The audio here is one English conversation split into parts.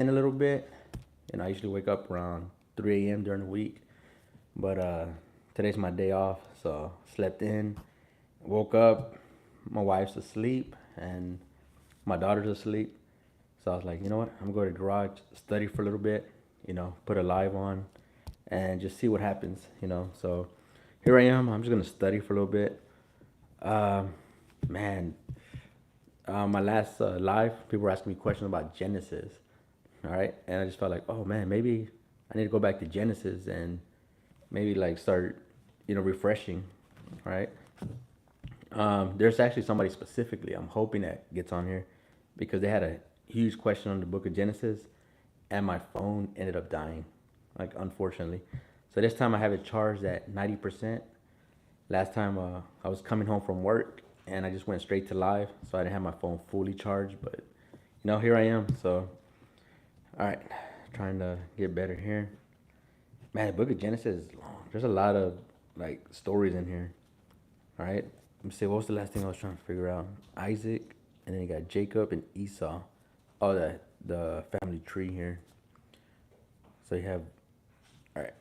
in a little bit. I usually wake up around 3 a.m. during the week, but today's my day off, so slept in, woke up, my wife's asleep, and my daughter's asleep. So I was like, you know what? I'm going to go to the garage, study for a little bit, put a live on, and just see what happens. So here I am. I'm just gonna study for a little bit. Um, Man, my last live, people were asking me questions about Genesis. All right, and I just felt like, oh man, maybe I need to go back to Genesis and maybe like start, refreshing. Right. There's actually somebody specifically I'm hoping that gets on here because they had a huge question on the Book of Genesis, and my phone ended up dying, like unfortunately. So this time I have it charged at 90%. Last time I was coming home from work and I just went straight to live, so I didn't have my phone fully charged. But here I am. So all right, trying to get better here. Man, the Book of Genesis is long. There's a lot of like stories in here. All right, let me see. What was the last thing I was trying to figure out? Isaac, and then you got Jacob and Esau. Oh, the family tree here. So you have. All right,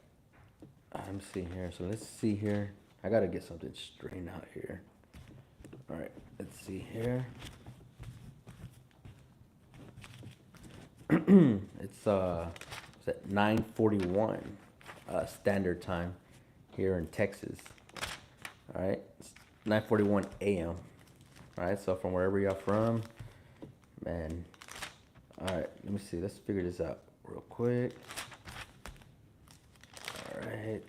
let me see here. So let's see here. I gotta get something straightened out here. All right, let's see here. It's at 9:41 standard time here in Texas. All right, it's 9:41 a.m. All right, so from wherever y'all from, man. All right, let me see. Let's figure this out real quick. All right.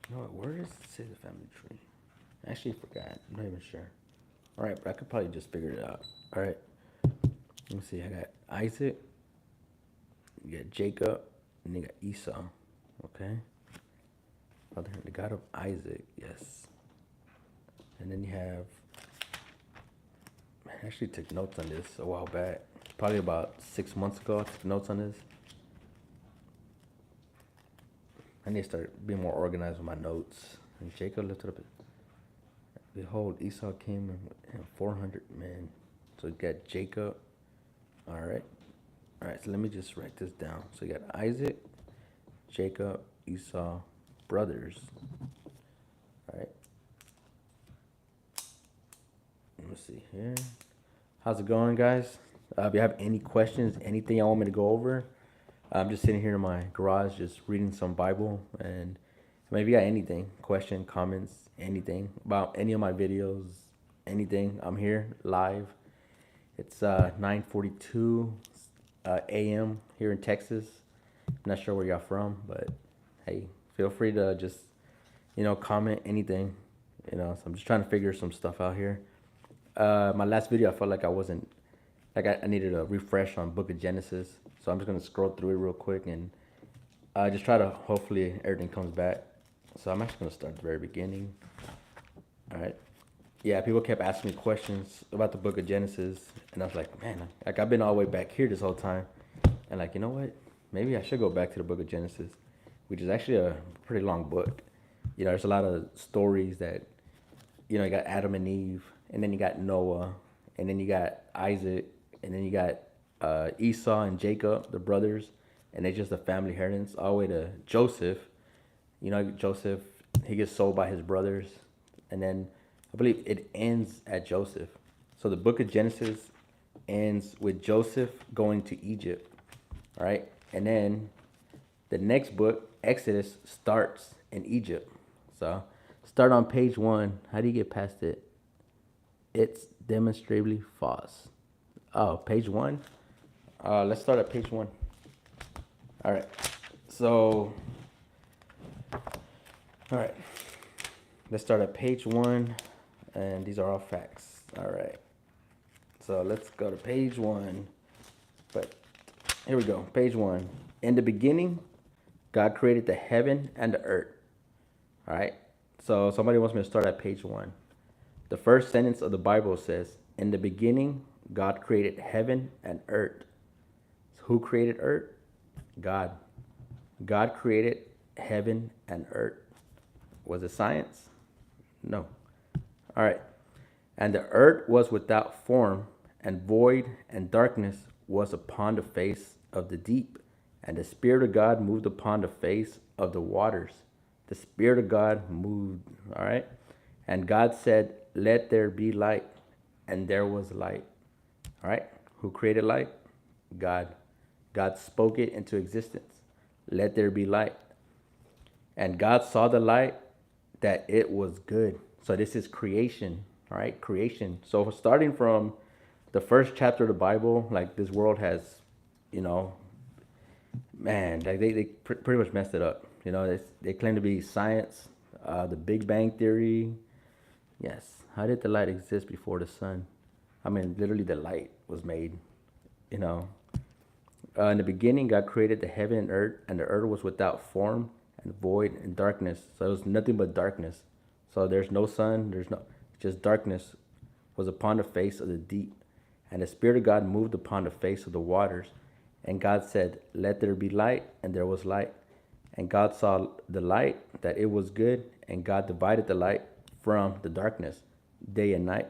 You know what? Where does it say the family tree? I actually forgot. I'm not even sure. All right, but I could probably just figure it out. All right. Let me see. I got Isaac, you got Jacob, and you got Esau. Okay. Father, the God of Isaac, yes. And then you have. Man, I actually took notes on this a while back. Probably about 6 months ago, I took notes on this. I need to start being more organized with my notes. And Jacob lifted up. Behold, Esau came and 400 men. So you got Jacob. All right. All right. So let me just write this down. So you got Isaac, Jacob, Esau, brothers. All right. Let me see here. How's it going, guys? If you have any questions, anything I want me to go over, I'm just sitting here in my garage, just reading some Bible, and maybe you got anything, question, comments, anything about any of my videos, anything. I'm here live. It's 9:42 a.m. here in Texas. I'm not sure where y'all from, but hey, feel free to just comment anything. So I'm just trying to figure some stuff out here. My last video, I felt like I wasn't like I needed a refresh on Book of Genesis, so I'm just gonna scroll through it real quick and just try to hopefully everything comes back. So I'm actually gonna start at the very beginning. All right. Yeah, people kept asking me questions about the Book of Genesis, and I was like, man, like I've been all the way back here this whole time, and like you know what? Maybe I should go back to the Book of Genesis, which is actually a pretty long book. There's a lot of stories that you got Adam and Eve, and then you got Noah, and then you got Isaac, and then you got Esau and Jacob, the brothers, and they just a family inheritance all the way to Joseph. Joseph, he gets sold by his brothers, and then I believe it ends at Joseph. So the Book of Genesis ends with Joseph going to Egypt, all right, and then the next book, Exodus, starts in Egypt. So start on page 1. How do you get past it? It's demonstrably false. Oh, page 1. Let's start at page 1. All right. So, all right. Let's start at page 1, and these are all facts. All right. So let's go to page 1. But here we go. Page 1. In the beginning, God created the heaven and the earth. All right. So somebody wants me to start at page 1. The first sentence of the Bible says, in the beginning, God created heaven and earth. So who created earth? God. God created heaven and earth. Was it science? No. All right. And the earth was without form, and void, and darkness was upon the face of the deep. And the Spirit of God moved upon the face of the waters. The Spirit of God moved, all right? And God said, let there be light. And there was light, all right? Who created light? God. God spoke it into existence. Let there be light. And God saw the light that it was good. So this is creation, all right? Creation. So starting from the first chapter of the Bible, like this world has, you know, man, like they pretty much messed it up. You know, they claim to be science, the Big Bang Theory. Yes. How did the light exist before the sun? I mean, literally the light was made, you know. In the beginning, God created the heaven and the earth was without form and void and darkness. So it was nothing but darkness. So there's no sun, there's no, just darkness was upon the face of the deep. And the Spirit of God moved upon the face of the waters. And God said, let there be light, and there was light. And God saw the light, that it was good, and God divided the light from the darkness, day and night.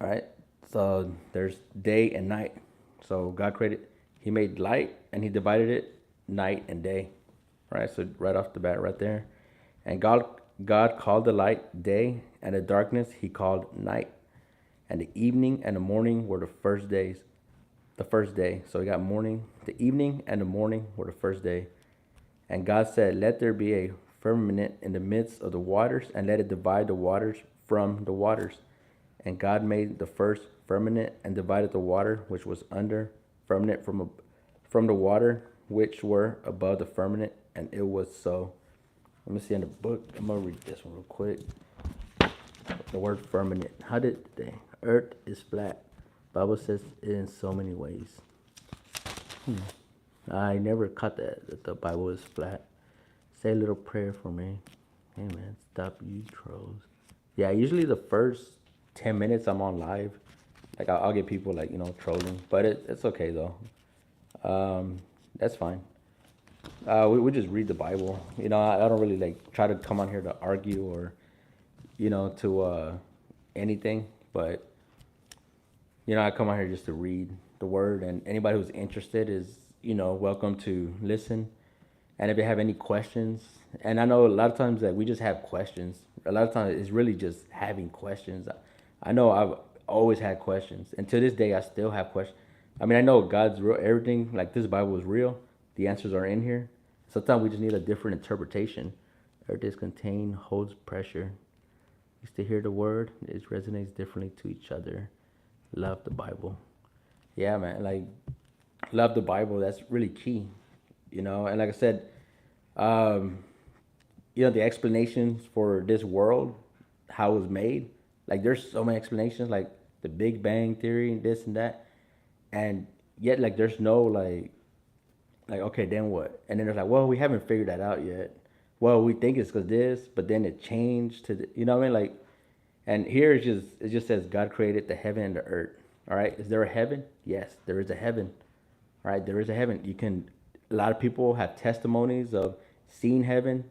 All right? So there's day and night. So God created, he made light, and he divided it night and day. All right? So right off the bat right there. And God called the light day, and the darkness he called night. And the evening and the morning were the first days. The first day. So we got morning, the evening and the morning were the first day. And God said, let there be a firmament in the midst of the waters, and let it divide the waters from the waters. And God made the first firmament and divided the water which was under firmament from the water which were above the firmament, and it was so. Let me see in the book. I'm gonna read this one real quick. The word firmament. How did the earth is flat? Bible says it in so many ways. I never caught that the Bible is flat. Say a little prayer for me. Amen. Stop you trolls. Yeah, usually the first 10 minutes I'm on live, like I'll get people like, you know, trolling, but it's okay though. That's fine. We just read the Bible. You know, I don't really like try to come on here to argue or, you know, to anything, but you know, I come out here just to read the word, and anybody who's interested is, you know, welcome to listen. And if you have any questions, and I know a lot of times that we just have questions. A lot of times it's really just having questions. I know I've always had questions, and to this day I still have questions. I mean, I know God's real, everything, like this Bible is real. The answers are in here. Sometimes we just need a different interpretation. Earth is contained, holds pressure. Used to hear the word, it resonates differently to each other. Love the Bible. Yeah, man, like love the Bible. That's really key, you know. And like I said, um, you know, the explanations for this world, how it was made. Like there's so many explanations, like the Big Bang Theory and this and that, and yet like there's no like okay, then what? And then there's like, well, we haven't figured that out yet. Well, we think it's because this, but then it changed to the, you know what I mean? Like, and here it just says God created the heaven and the earth. All right, is there a heaven? Yes, there is a heaven. All right, there is a heaven. You can. A lot of people have testimonies of seeing heaven.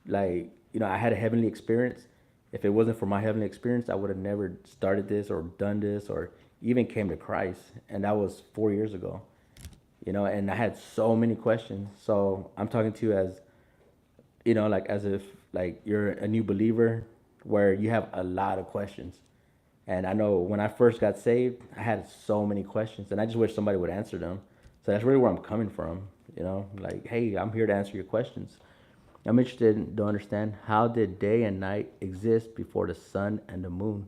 Like, you know, I had a heavenly experience. If it wasn't for my heavenly experience, I would have never started this or done this or even came to Christ. And that was 4 years ago. You know, and I had so many questions. So I'm talking to you as, you know, like as if like you're a new believer where you have a lot of questions. And I know when I first got saved, I had so many questions, and I just wish somebody would answer them. So that's really where I'm coming from, you know, like, hey, I'm here to answer your questions. I'm interested in to understand, how did day and night exist before the sun and the moon?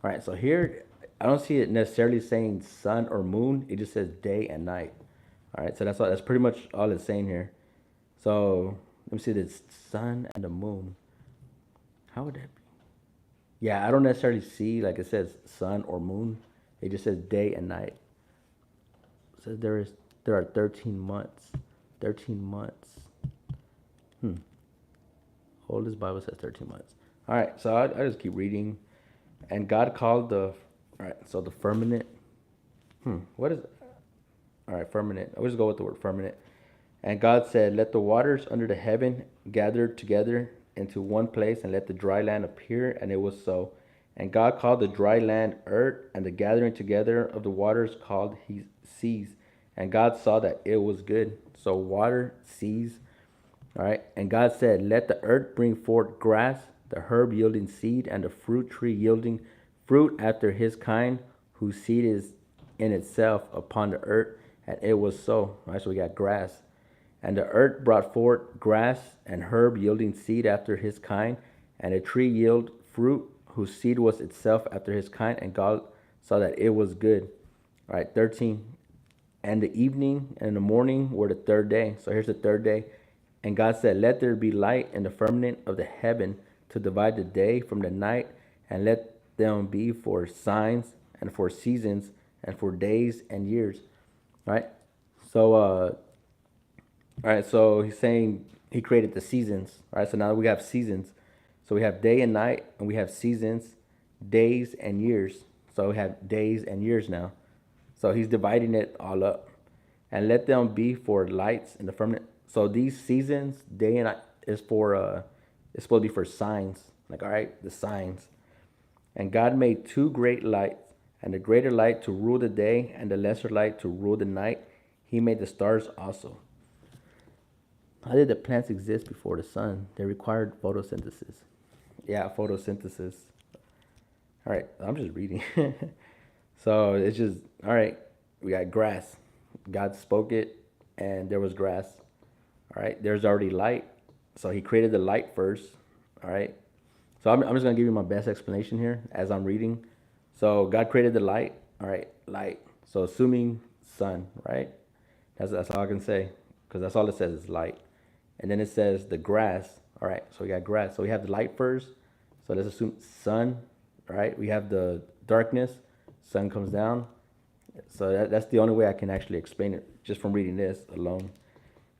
All right, so here, I don't see it necessarily saying sun or moon. It just says day and night. All right, so that's all, that's pretty much all it's saying here. So let me see the sun and the moon. How would that be? Yeah, I don't necessarily see like it says sun or moon. It just says day and night. It says there are 13 months. 13 months. Oldest Bible says 13 months. All right, so I just keep reading. And God called the, all right, so the firmament. What is it? All right, firmament. I'll just go with the word firmament. And God said, let the waters under the heaven gather together into one place, and let the dry land appear. And it was so. And God called the dry land earth, and the gathering together of the waters called he seas. And God saw that it was good. So water, seas, all right. And God said, "Let the earth bring forth grass, the herb yielding seed, and the fruit tree yielding fruit after his kind, whose seed is in itself upon the earth." And it was so. All right, so we got grass. And the earth brought forth grass and herb yielding seed after his kind, and a tree yield fruit whose seed was itself after his kind. And God saw that it was good. All right, 13. And the evening and the morning were the third day. So here's the third day. And God said, "Let there be light in the firmament of the heaven to divide the day from the night, and let them be for signs and for seasons and for days and years." Right? So, all right, so he's saying he created the seasons. All right, so now we have seasons. So we have day and night, and we have seasons, days and years. So we have days and years now. So he's dividing it all up. And let them be for lights in the firmament. So these seasons, day and night, is for it's supposed to be for signs. Like, all right, the signs. And God made two great lights, and the greater light to rule the day, and the lesser light to rule the night. He made the stars also. How did the plants exist before the sun? They required photosynthesis. Yeah, photosynthesis. All right, I'm just reading. So it's just, all right, we got grass. God spoke it, and there was grass. All right, there's already light. So he created the light first. All right. So I'm just going to give you my best explanation here as I'm reading. So God created the light. All right, light. So assuming sun, right? That's all I can say, because that's all it says is light. And then it says the grass. All right, so we got grass. So we have the light first. So let's assume sun, right? We have the darkness. Sun comes down. So that's the only way I can actually explain it just from reading this alone.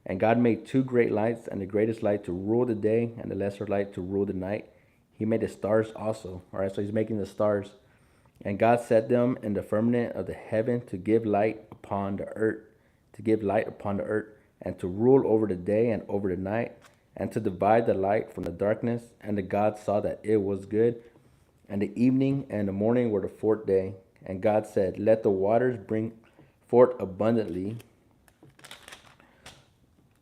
And God made two great lights, and the greatest light to rule the day, and the lesser light to rule the night. He made the stars also. All right, so he's making the stars. And God set them in the firmament of the heaven to give light upon the earth, and to rule over the day and over the night, and to divide the light from the darkness. And the God saw that it was good. And the evening and the morning were the fourth day. And God said, "Let the waters bring forth abundantly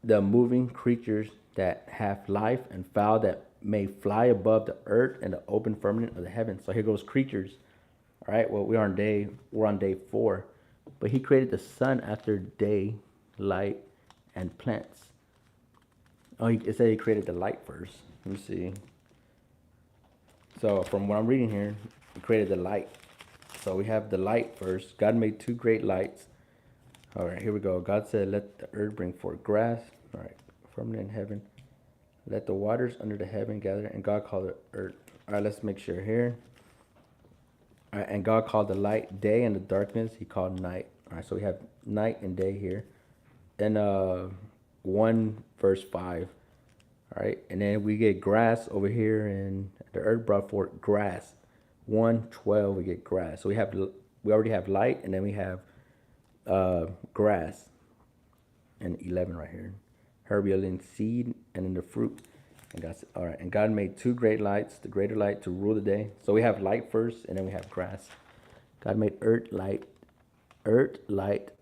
the moving creatures that have life, and fowl that may fly above the earth and the open firmament of the heavens." So here goes creatures. All right. Well, we're on day 4, but he created the sun after day, light, and plants. Oh, it said he created the light first. Let me see. So from what I'm reading here, he created the light. So we have the light first. God made two great lights. All right, here we go. God said, "Let the earth bring forth grass." All right, firmament in heaven. "Let the waters under the heaven gather." And God called it earth. All right, let's make sure here. All right, and God called the light day, and the darkness he called night. All right, so we have night and day here. Then 1 verse 5. All right, and then we get grass over here, and the earth brought forth grass. 1:12 we get grass. So we already have light, and then we have grass. And 11 right here. Herb yielding seed, and in the fruit. And God said, all right. And God made two great lights, the greater light to rule the day. So we have light first, and then we have grass. God made earth, light,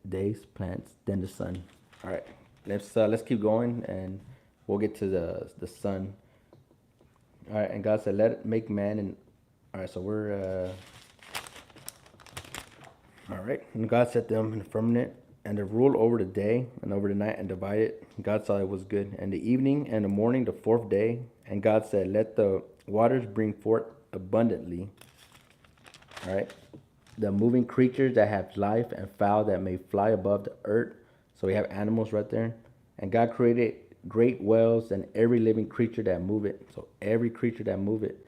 days, plants, then the sun. All right. Let's keep going, and we'll get to the sun. All right. And God said, "Let it make man." And all right. So we're all right. And God set them in the firmament, and to rule over the day and over the night, and divide it. God saw it was good. And the evening and the morning, the fourth day. And God said, "Let the waters bring forth abundantly." All right. The moving creatures that have life, and fowl that may fly above the earth. So we have animals right there. And God created great whales, and every living creature that move it. So every creature that move it,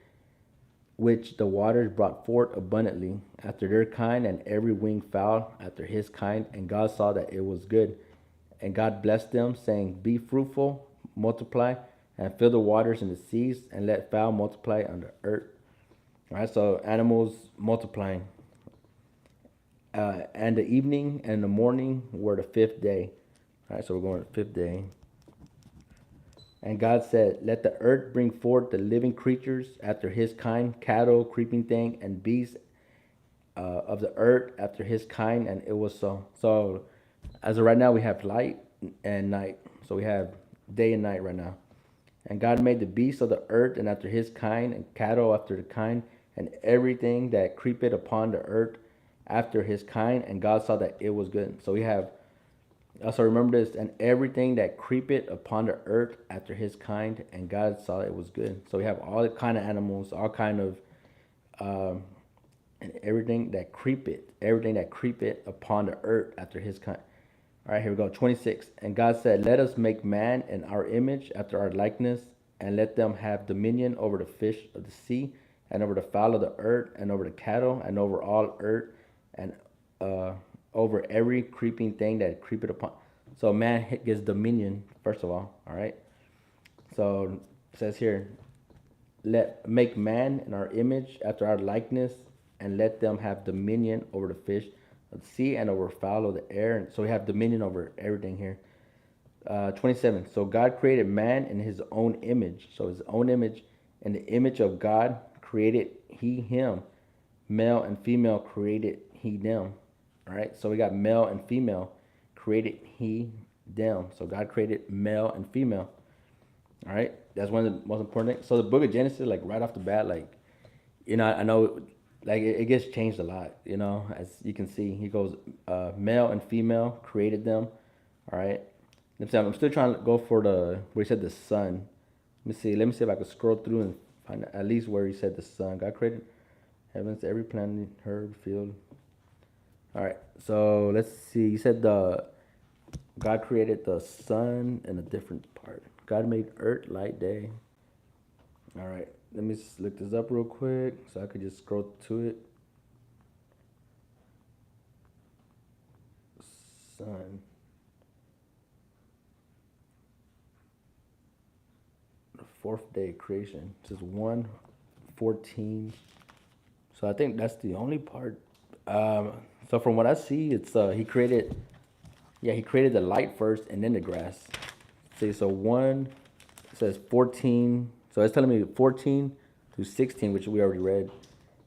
which the waters brought forth abundantly after their kind, and every winged fowl after his kind. And God saw that it was good. And God blessed them, saying, "Be fruitful, multiply, and fill the waters and the seas, and let fowl multiply on the earth." All right, so animals multiplying. And the evening and the morning were the fifth day. All right, so we're going to the fifth day. And God said, let the earth bring forth the living creatures after his kind, cattle, creeping thing, and beasts of the earth after his kind. And it was so. So as of right now, we have light and night. So we have day and night right now. And God made the beasts of the earth and after his kind, and cattle after the kind, and everything that creepeth upon the earth after his kind. And God saw that it was good. So we have, also remember this, and everything that creepeth upon the earth after his kind, and God saw it was good. So we have all kind of animals, all kind of, and everything that creepeth upon the earth after his kind. All right, here we go. 26. And God said, let us make man in our image after our likeness, and let them have dominion over the fish of the sea, and over the fowl of the earth, and over the cattle, and over all earth, and uh, over every creeping thing that creepeth upon. So man gets dominion, first of all. All right. So it says here, let make man in our image after our likeness, and let them have dominion over the fish of the sea and over fowl of the air. And so we have dominion over everything here. 27. So God created man in his own image. So his own image, in the image of God created he him. Male and female created he them. All right. So we got male and female created he them. So God created male and female. All right, that's one of the most important things. So the book of Genesis, like right off the bat, like, I know, like it gets changed a lot. As you can see, he goes, male and female created them. All right, I'm still trying to go for the where he said the sun. Let me see if I can scroll through and find at least where he said the sun. God created heavens, every planet, herb, field. All right, so let's see. He said the God created the sun in a different part. God made earth, light, day. All right, let me just look this up real quick so I could just scroll to it. Sun. The fourth day creation. It says 1:14. So I think that's the only part. So from what I see, it's he created the light first and then the grass. See, so it says 14. So it's telling me 14 to 16, which we already read.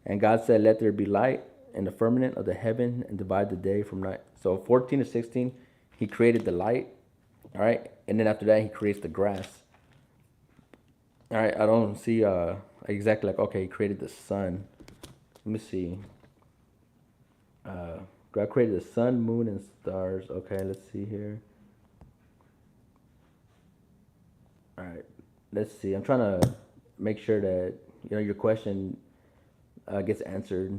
And God said, let there be light in the firmament of the heaven and divide the day from night. So 14 to 16, he created the light. All right. And then after that, he creates the grass. All right. I don't see exactly like, okay, he created the sun. Let me see. God created the sun, moon, and stars. Okay, let's see here. All right, let's see. I'm trying to make sure that your question gets answered.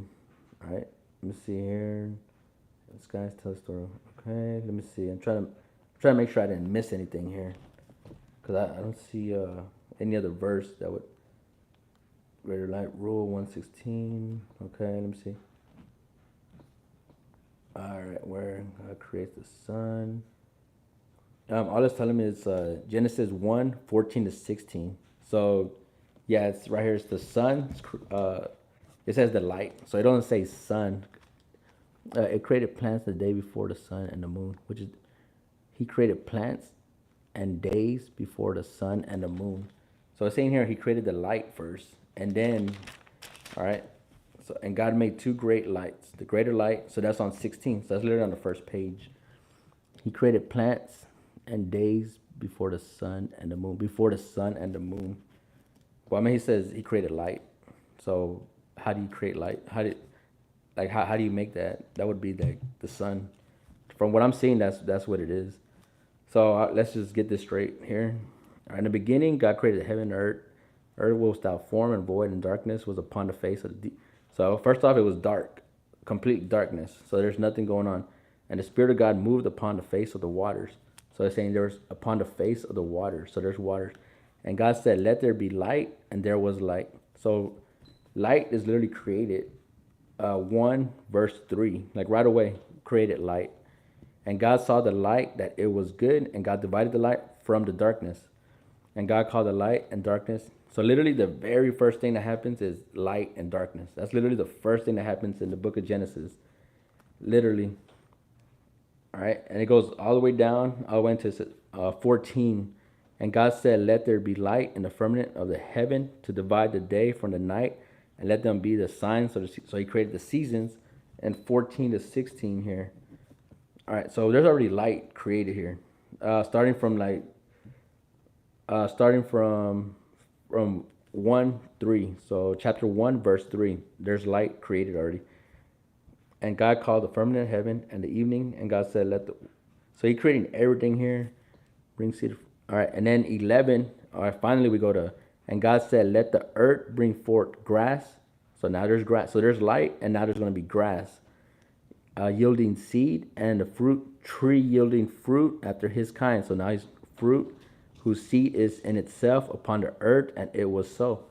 All right, let me see here. This guy's tell a story. Okay, let me see. I'm trying to make sure I didn't miss anything here, because I don't see any other verse that would greater light rule 116. Okay, let me see. All right, where God creates the sun. All it's telling me is Genesis 1:14 to 16. So, yeah, it's right here. It's the sun. It says the light. So it doesn't say sun. It created plants the day before the sun and the moon, which is, he created plants and days before the sun and the moon. So it's saying here he created the light first, and then, all right. So, and God made two great lights. The greater light, so that's on 16. So that's literally on the first page. He created plants and days before the sun and the moon. Before the sun and the moon. Well, I mean, he says he created light. So how do you create light? How do you make that? That would be the sun. From what I'm seeing, that's what it is. So let's just get this straight here. All right, in the beginning, God created heaven and earth. Earth was without form and void, and darkness was upon the face of the deep. So first off, it was dark, complete darkness. So there's nothing going on. And the Spirit of God moved upon the face of the waters. So it's saying there's upon the face of the waters. So there's waters. And God said, let there be light, and there was light. So light is literally created. 1 verse 3, like right away, created light. And God saw the light that it was good, and God divided the light from the darkness. And God called the light and darkness. So literally the very first thing that happens is light and darkness. That's literally the first thing that happens in the book of Genesis. Literally. All right. And it goes all the way down. I went to 14. And God said, let there be light in the firmament of the heaven to divide the day from the night, and let them be the signs. So he created the seasons, and 14 to 16 here. All right, so there's already light created here, starting from from 1:3. So chapter 1 verse 3. There's light created already. And God called the firmament heaven and the evening, and God said, let the. So he creating everything here. Bring seed. All right, and then 11. All right, finally we go to, and God said, let the earth bring forth grass. So now there's grass. So there's light, and now there's going to be grass, yielding seed, and the fruit tree yielding fruit after his kind. So now he's fruit whose seed is in itself upon the earth, and it was so. All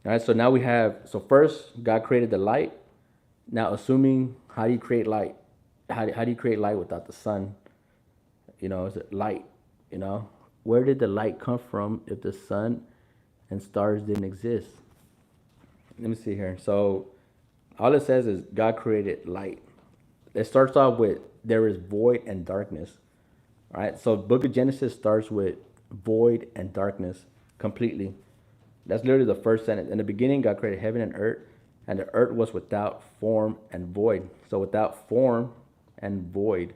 right, so now we have, so first God created the light. Now assuming, how do you create light? How do you create light without the sun? Is it light? Where did the light come from if the sun and stars didn't exist? Let me see here. So all it says is God created light. It starts off with there is void and darkness. All right. So book of Genesis starts with void and darkness completely. That's literally the first sentence. In the beginning, God created heaven and earth, and the earth was without form and void. So without form and void,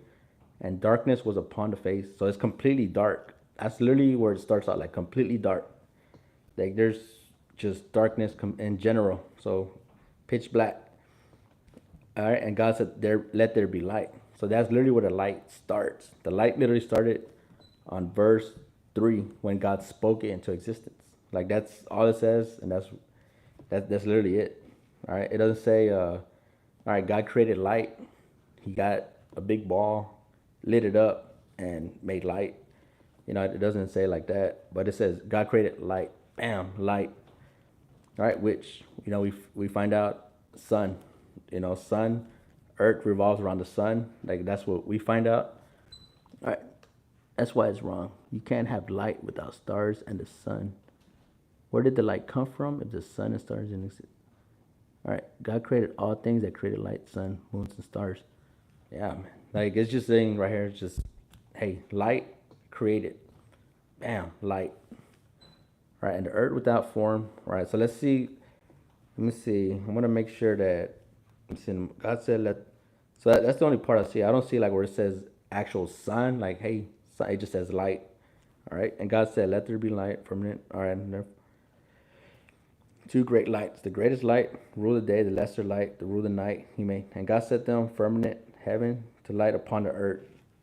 and darkness was upon the face. So it's completely dark. That's literally where it starts out, like completely dark. Like there's just darkness in general. So pitch black. All right, and God said, let there be light." So that's literally where the light starts. The light literally started on verse 3 when God spoke it into existence. Like that's all it says, and that's literally it. All right, it doesn't say, all right, God created light. He got a big ball, lit it up, and made light. It doesn't say like that, but it says God created light. Bam, light. All right, which we find out sun. Sun, earth revolves around the sun. Like that's what we find out. All right, that's why it's wrong. You can't have light without stars and the sun. Where did the light come from if the sun and stars didn't exist? All right, God created all things that created light, sun, moons, and stars. Yeah, man. Like it's just saying right here, it's just, hey, light created. Bam, light. All right, and the earth without form. All right, so let's see. Let me see. I'm gonna make sure that God said let. So that's the only part I see. I don't see like where it says actual sun. Like hey, sun, it just says light. All right, and God said, "Let there be light." Firmament. All right, and there. Two great lights. The greatest light rule the day. The lesser light to rule the night. He made. And God set them firmament heaven to light upon the earth,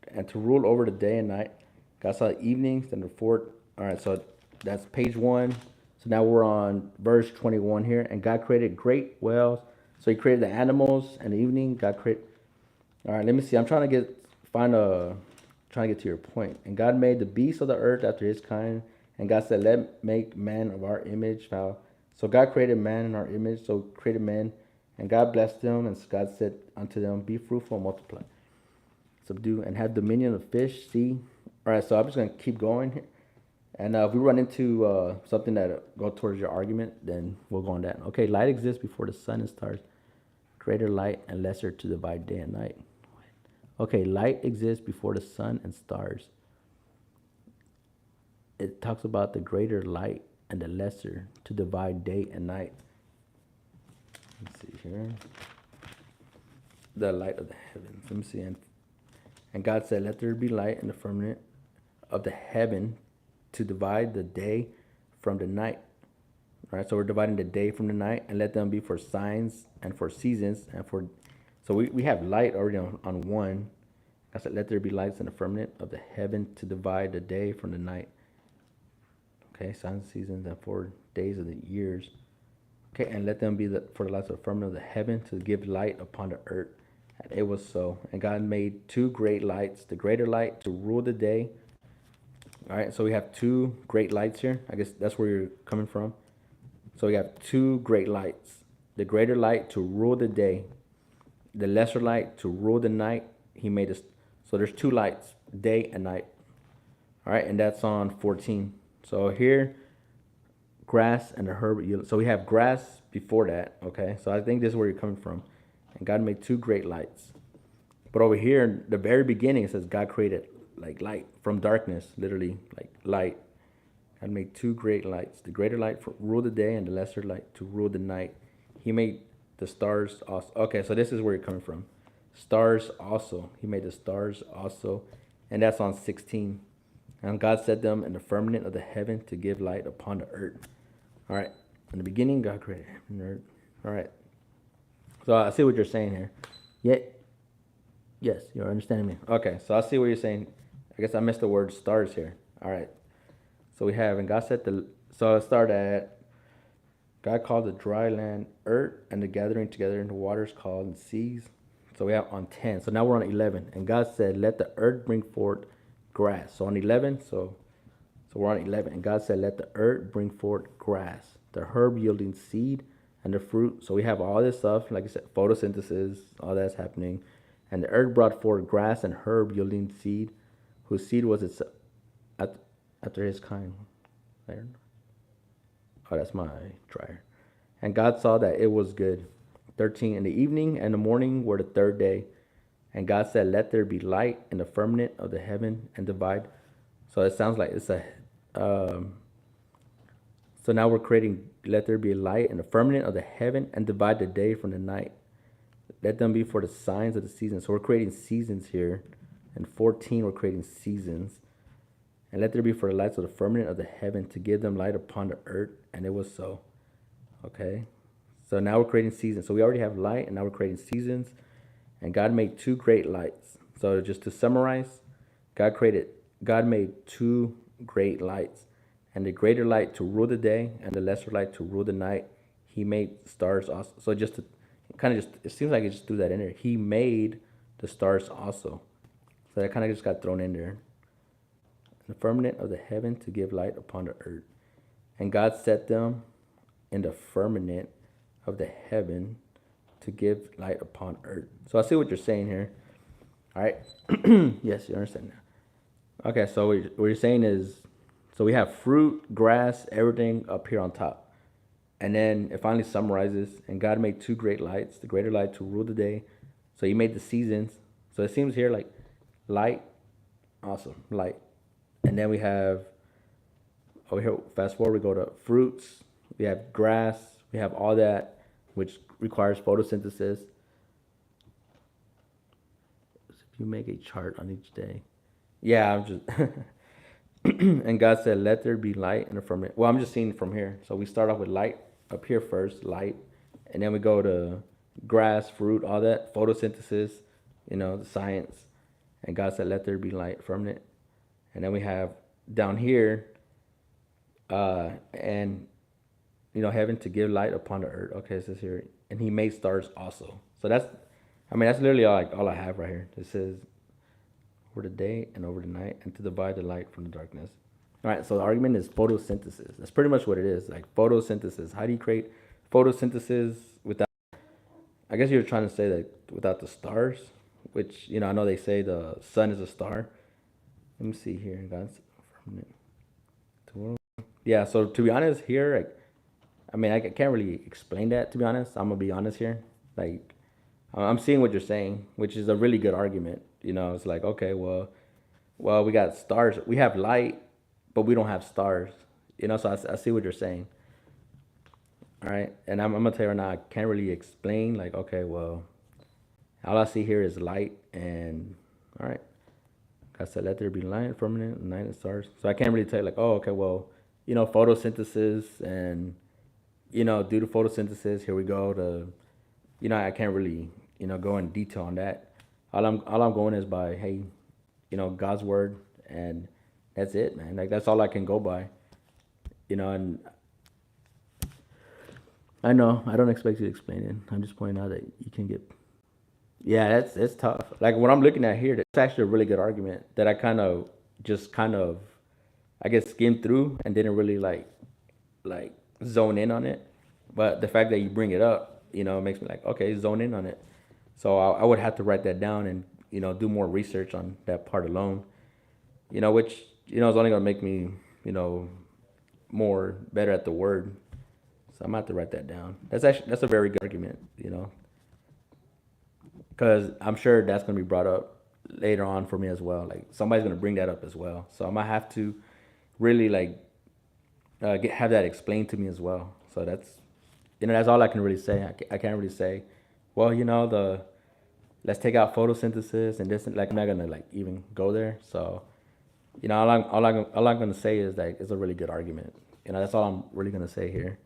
and to rule over the day and night. God saw the evenings and the fourth. All right, so that's page 1. So now we're on verse 21 here. And God created great whales. So he created the animals and the evening. God created. All right, let me see. I'm trying to get to your point. And God made the beasts of the earth after his kind. And God said, let make man of our image. So God created man in our image. So created man. And God blessed them. And God said unto them, be fruitful and multiply. Subdue and have dominion of fish, sea. All right, so I'm just going to keep going here. And if we run into something that go towards your argument, then we'll go on that. Okay, light exists before the sun and stars. Greater light and lesser to divide day and night. Okay, light exists before the sun and stars. It talks about the greater light and the lesser to divide day and night. Let's see here. The light of the heavens. Let me see. And God said, let there be light in the firmament of the heaven to divide the day from the night. All right, so we're dividing the day from the night, and let them be for signs and for seasons and for. So we have light already on 1. I said, let there be lights in the firmament of the heaven to divide the day from the night. Okay, signs, seasons, and for days of the years. Okay, and let them be for the lights of the firmament of the heaven to give light upon the earth. And it was so. And God made 2 great lights, the greater light to rule the day. All right, so we have 2 great lights here. I guess that's where you're coming from. So we have 2 great lights. The greater light to rule the day. The lesser light to rule the night. He made us. So there's 2 lights, day and night. All right, and that's on 14. So here, grass and the herb. So we have grass before that, okay? So I think this is where you're coming from. And God made 2 great lights. But over here, in the very beginning, it says God created like light from darkness, literally like light. had made two great lights, the greater light for rule the day and the lesser light to rule the night. He made the stars also. Okay, so this is where you're coming from. Stars also. He made the stars also. And that's on 16. And God set them in the firmament of the heaven to give light upon the earth. All right. In the beginning, God created heaven and earth. All right. So I see what you're saying here. Yet, yes, you're understanding me. Okay, so I see what you're saying. I guess I missed the word stars here. All right. So we have, and God set the, so let's start at, God called the dry land earth, and the gathering together into waters called seas. So we have on 10. So now we're on 11. And God said, let the earth bring forth grass. So on 11, so we're on 11. And God said, let the earth bring forth grass, the herb yielding seed and the fruit. So we have all this stuff, like I said, photosynthesis, all that's happening. And the earth brought forth grass and herb yielding seed, whose seed was its after his kind. There. Oh, that's my dryer. And God saw that it was good. 13. In the evening and the morning were the third day. And God said, let there be light in the firmament of the heaven and divide. So it sounds like it's a. So now we're creating, let there be light in the firmament of the heaven and divide the day from the night. Let them be for the signs of the seasons. So we're creating seasons here. And 14, we're creating seasons. And let there be for the lights of the firmament of the heaven to give them light upon the earth. And it was so. Okay. So now we're creating seasons. So we already have light, and now we're creating seasons. And God made two great lights. So just to summarize, God made two great lights. And the greater light to rule the day, and the lesser light to rule the night. He made stars also. So just to kind of just, it seems like it just threw that in there. He made the stars also. So that kind of just got thrown in there. The firmament of the heaven to give light upon the earth. And God set them in the firmament of the heaven to give light upon earth. So I see what you're saying here. All right. Yes, you understand now. Okay, so what you're saying is, so we have fruit, grass, everything up here on top. And then it finally summarizes, and God made two great lights, the greater light to rule the day. So he made the seasons. So it seems here like light, awesome, light. And then we have, over here, fast forward, we go to fruits, we have grass, we have all that, which requires photosynthesis. If you make a chart on each day. Yeah, I'm just, and God said, let there be light in the firmament. Well, I'm just seeing from here. So we start off with light up here first, light. And then we go to grass, fruit, all that, photosynthesis, the science. And God said, let there be light, firmament. And then we have down here, and heaven to give light upon the earth. Okay, it says here, and he made stars also. So that's literally all I have right here. It says over the day and over the night, and to divide the light from the darkness. All right, so the argument is photosynthesis. That's pretty much what it is, like photosynthesis. How do you create photosynthesis without? I guess you're trying to say that without the stars, which I know they say the sun is a star. Let me see here, God's firmament. Yeah, so to be honest, here, I can't really explain that. To be honest, I'm gonna be honest here. Like, I'm seeing what you're saying, which is a really good argument. It's like, okay, well, we got stars, we have light, but we don't have stars. So I see what you're saying. All right, and I'm gonna tell you right now, I can't really explain. Like, okay, well, all I see here is light, and all right. God said, let there be light, firmament, night and stars. So I can't really tell you, like, oh, okay, well, photosynthesis, and, due to photosynthesis, here we go to, I can't really, go in detail on that. All I'm going is by, hey, God's word, and that's it, man. Like, that's all I can go by, and I know I don't expect you to explain it. I'm just pointing out that you can get. Yeah, it's tough. Like what I'm looking at here, that's actually a really good argument that I kind of, I guess, skimmed through and didn't really like zone in on it. But the fact that you bring it up, makes me like, okay, zone in on it. So I would have to write that down and do more research on that part alone. Which is only gonna make me more better at the word. So I'm gonna have to write that down. That's a very good argument. Because I'm sure that's going to be brought up later on for me as well. Like somebody's going to bring that up as well. So I'm going to have to really like have that explained to me as well. So that's all I can really say. I can't really say, well, let's take out photosynthesis and this. Like I'm not gonna like even go there. So all I'm gonna say is that it's a really good argument. That's all I'm really gonna say here.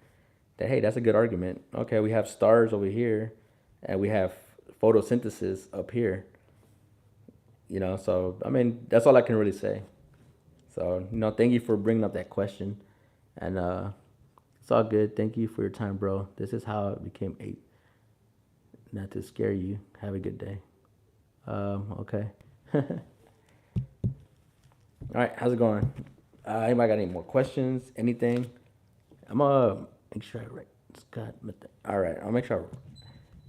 That hey, that's a good argument. Okay, we have stars over here, and we have photosynthesis up here. So I mean that's all I can really say. So thank you for bringing up that question, and it's all good. Thank you for your time, bro. This is how it became eight. Not to scare you. Have a good day. Okay. All right, how's it going? Anybody got any more questions? Anything? I'm gonna make sure I write Scott. All right, I'll make sure,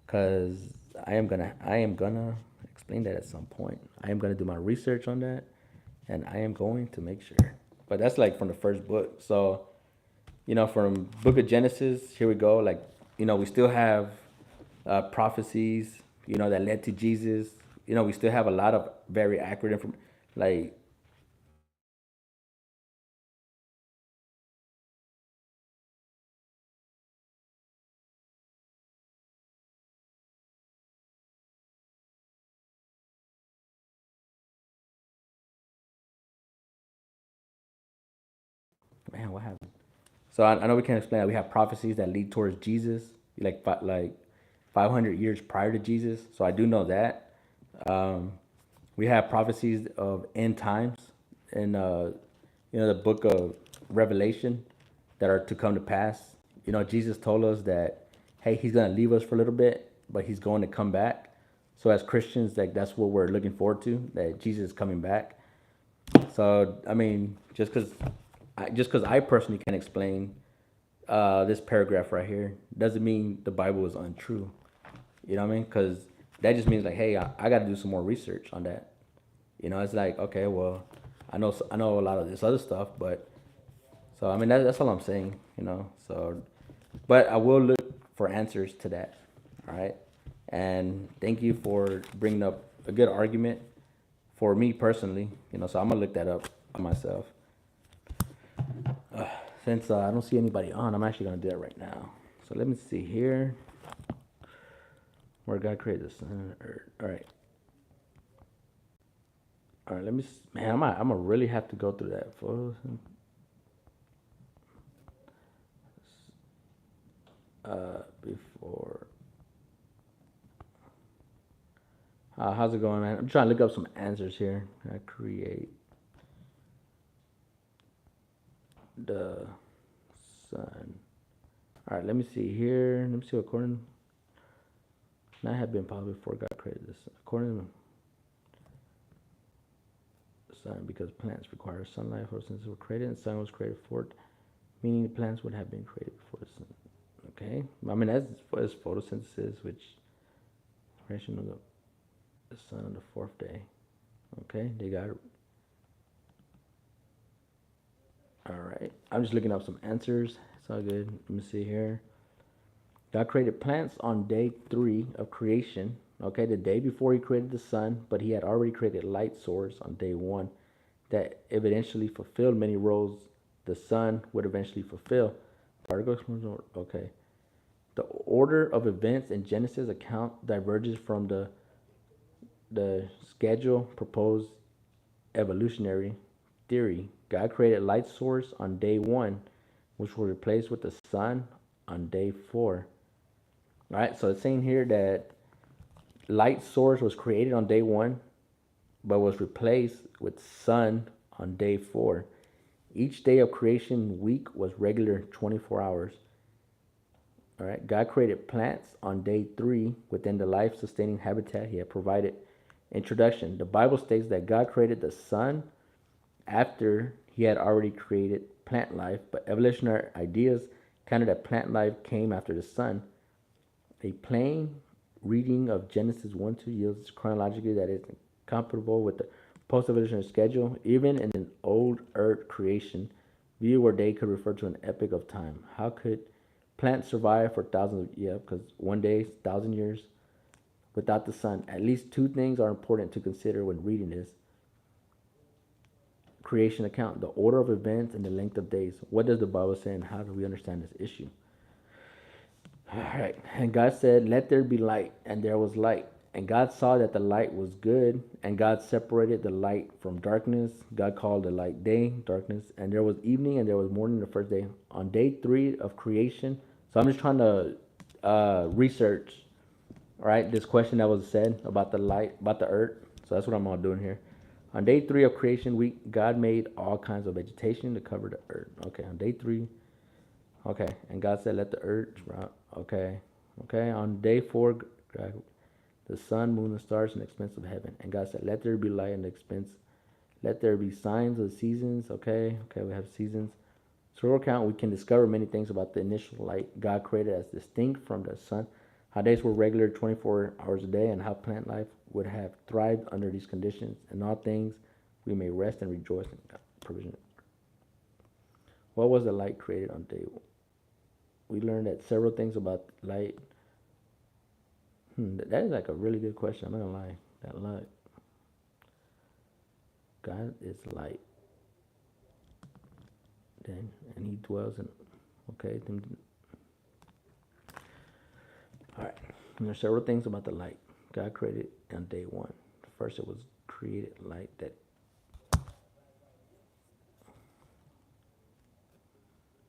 cause I am gonna explain that at some point. I am gonna do my research on that, and I am going to make sure. But that's like from the first book. So, from Book of Genesis, here we go. Like, we still have prophecies, that led to Jesus. We still have a lot of very accurate information. Like, man, what happened? So I know we can't explain that. We have prophecies that lead towards Jesus, like 500 years prior to Jesus. So I do know that. Um, we have prophecies of end times in the book of Revelation that are to come to pass. Jesus told us that hey, he's gonna leave us for a little bit, but he's going to come back. So as Christians, like that's what we're looking forward to, that Jesus is coming back. So I mean, just because I personally can explain this paragraph right here doesn't mean the Bible is untrue. You know what I mean? Because that just means like, hey, I got to do some more research on that. It's like, okay, well, I know a lot of this other stuff, but so I mean that's all I'm saying. So, but I will look for answers to that. All right, and thank you for bringing up a good argument for me personally. So I'm gonna look that up on myself. Since I don't see anybody on, I'm actually gonna do that right now. So let me see here. Where God created the sun and earth. All right. All right. Man, I'm gonna really have to go through that photos. Before. How's it going, man? I'm trying to look up some answers here. I create the sun. All right. Let me see here. Let me see according. Not have been possible before God created this. According to the sun, because plants require sunlight, photosynthesis were created, and the sun was created for it, meaning the plants would have been created before the sun. Okay, I mean that's photosynthesis, which creation of the sun on the fourth day. Okay, they got it. All right, I'm just looking up some answers. It's all good. Let me see here. God created plants on day 3 of creation. Okay, the day before he created the sun, but he had already created light source on day 1 that eventually fulfilled many roles the sun would eventually fulfill. Particles, okay. The order of events in Genesis account diverges from the schedule proposed evolutionary theory. God created light source on day 1, which was replaced with the sun on day 4. All right, so it's saying here that light source was created on day 1, but was replaced with sun on day 4. Each day of creation week was regular 24 hours. All right, God created plants on day 3 within the life-sustaining habitat he had provided. Introduction. The Bible states that God created the sun after he had already created plant life, but evolutionary ideas counted that plant life came after the sun. A plain reading of Genesis 1-2 yields chronologically that is compatible with the post-evolutionary schedule, even in an old earth creation view where day could refer to an epoch of time. How could plants survive for thousands of years? Because one day, 1,000 years without the sun. At least 2 things are important to consider when reading this. creation account, the order of events, and the length of days. What does the Bible say, and how do we understand this issue? All right. And God said, "Let there be light," and there was light. And God saw that the light was good, and God separated the light from darkness. God called the light day, darkness, and there was evening, and there was morning the first day. On day 3 of creation, so I'm just trying to research, all right, this question that was said about the light, about the earth. So that's what I'm all doing here. On day 3 of creation week, God made all kinds of vegetation to cover the earth. Okay, on day 3. Okay, and God said, "Let the earth sprout." Okay, okay. On day 4, God, the sun, moon, and stars in the expanse of heaven. And God said, "Let there be light in the expanse. Let there be signs of seasons." Okay, okay. We have seasons. Through our count, we can discover many things about the initial light God created as distinct from the sun. How days were regular 24 hours a day, and how plant life would have thrived under these conditions. In all things, we may rest and rejoice in God's provision. What was the light created on day 1? We learned that several things about light. That is like a really good question. I'm not gonna lie. That light, God is light. Then, and He dwells in. Okay. Then, all right. And there's several things about the light God created on day 1. First, it was created light that.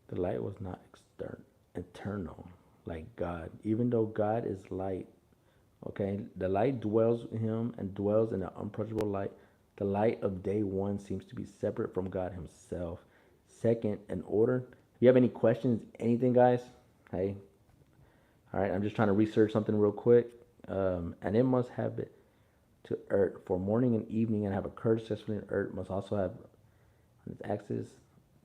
The light was not eternal like God. Even though God is light, okay, the light dwells in Him and dwells in the unapproachable light. The light of day 1 seems to be separate from God Himself. Second, in order. If you have any questions, anything, guys, hey, all right, I'm just trying to research something real quick. And it must have it to earth for morning and evening, and have occurred successfully in earth must also have on its axis.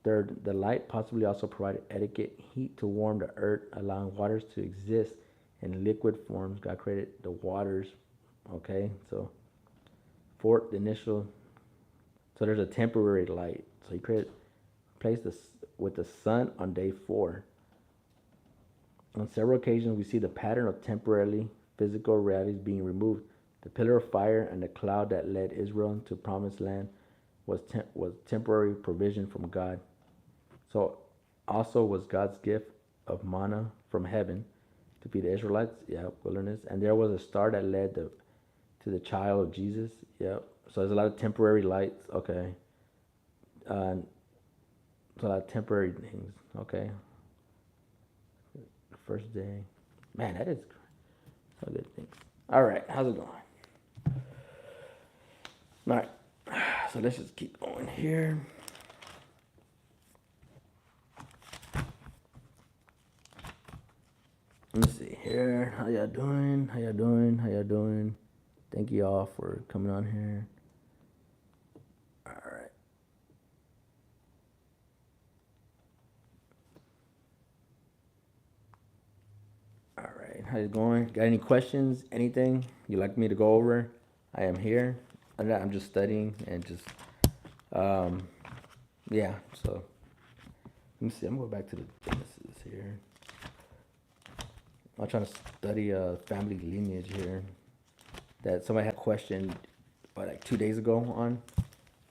Third, the light possibly also provided adequate heat to warm the earth, allowing waters to exist in liquid forms. God created the waters. Okay, so fourth, the initial. So there's a temporary light. So He placed this with the sun on day 4. On several occasions, we see the pattern of temporarily physical realities being removed. The pillar of fire and the cloud that led Israel to promised land was temporary provision from God. So also was God's gift of manna from heaven to feed the Israelites. Wilderness. And there was a star that led to the child of Jesus. So there's a lot of temporary lights. Okay. So a lot of temporary things. Okay. The first day. Man, that is a good thing. All right. How's it going? All right. So let's just keep going here. Let's see here. How y'all doing? How y'all doing? How y'all doing? Thank you all for coming on here. All right. All right. How's it going? Got any questions? Anything you'd like me to go over? I am here. I'm just studying and just, yeah. So let me see. I'm going back to the Genesis here. I'm trying to study a family lineage here that somebody had questioned like 2 days ago on,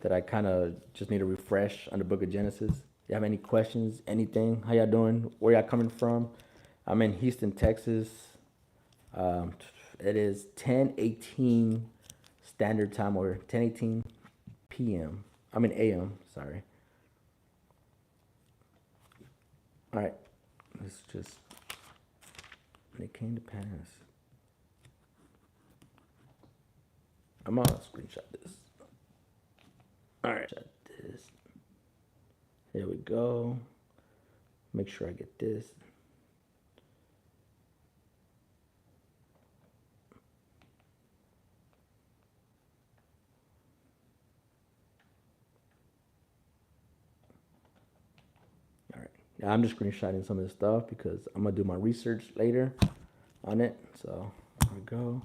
that I kind of just need to refresh on the book of Genesis. You have any questions, anything? How y'all doing? Where y'all coming from? I'm in Houston, Texas. It is 10:18 Standard Time, or 10:18 p.m. I mean a.m., sorry. All right, let's just, and it came to pass. I'm gonna screenshot this. All right, shot this. There we go. Make sure I get this. All right. Now I'm just screenshotting some of this stuff because I'm gonna do my research later on it. So here we go.